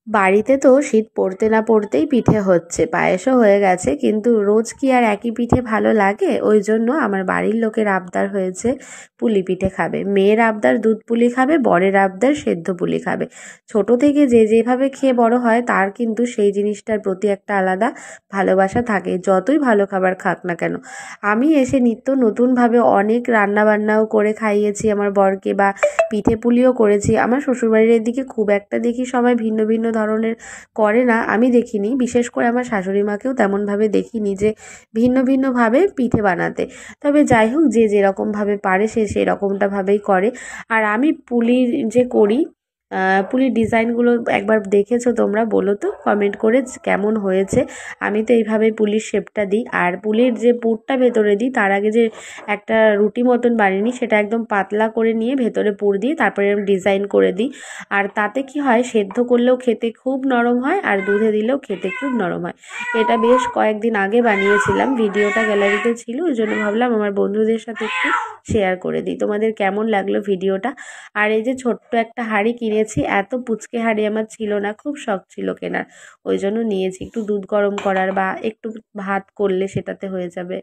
বাড়িতে তো শীত পড়তে না পড়তেই পিঠে হচ্ছে, পায়েসও হয়ে গেছে, কিন্তু রোজ কি আর একই পিঠে ভালো লাগে? ওই জন্য আমার বাড়ির লোকের আবদার হয়েছে পুলি পিঠে খাবে। মেয়ের আবদার দুধ পুলি খাবে, বরের আবদার সেদ্ধ পুলি খাবে। ছোট থেকে যে যেভাবে খেয়ে বড় হয় তার কিন্তু সেই জিনিসটার প্রতি একটা আলাদা ভালোবাসা থাকে, যতই ভালো খাবার খাক না কেন। আমি এসে নিত্য নতুনভাবে অনেক রান্নাবান্নাও করে খাইয়েছি আমার বরকে, বা পিঠে পুলিও করেছি। আমার শ্বশুরবাড়ির এদিকে খুব একটা দেখি সবাই ভিন্ন ভিন্ন ধরনের করে না, আমি দেখিনি। বিশেষ করে আমার শাশুড়ি মাকেও তেমনভাবে দেখিনি যে ভিন্ন ভিন্নভাবে পিঠে বানাতে। তবে যাই হোক, যে যেরকমভাবে পারে সে সেরকমটাভাবেই করে। আর আমি পুলির যে করি, পুলির ডিজাইনগুলো একবার দেখেছো তোমরা? বলো তো কমেন্ট করে কেমন হয়েছে। আমি তো এইভাবেই পুলির শেপটা দিই। আর পুলির যে পুরটা ভেতরে দিই তার আগে যে একটা রুটি মতন বানিয়ে নিই, সেটা একদম পাতলা করে নিয়ে ভেতরে পুর দিয়ে তারপরে আমি ডিজাইন করে দিই। আর তাতে কি হয়, সেদ্ধ করলেও খেতে খুব নরম হয়, আর দুধে দিলেও খেতে খুব নরম হয়। এটা বেশ কয়েকদিন আগে বানিয়েছিলাম, ভিডিওটা গ্যালারিতে ছিল, ওই জন্য ভাবলাম আমার বন্ধুদের সাথে একটু শেয়ার করে দিই। তোমাদের কেমন লাগলো ভিডিওটা? আর এই যে ছোট্ট একটা হাঁড়ি কিনেছি, এত পুচকে হাঁড়ি আমার ছিল না, খুব শখ ছিল কেনার, ওই জন্য নিয়েছি। একটু দুধ গরম করার বা একটু ভাত করলে সেটাতে হয়ে যাবে।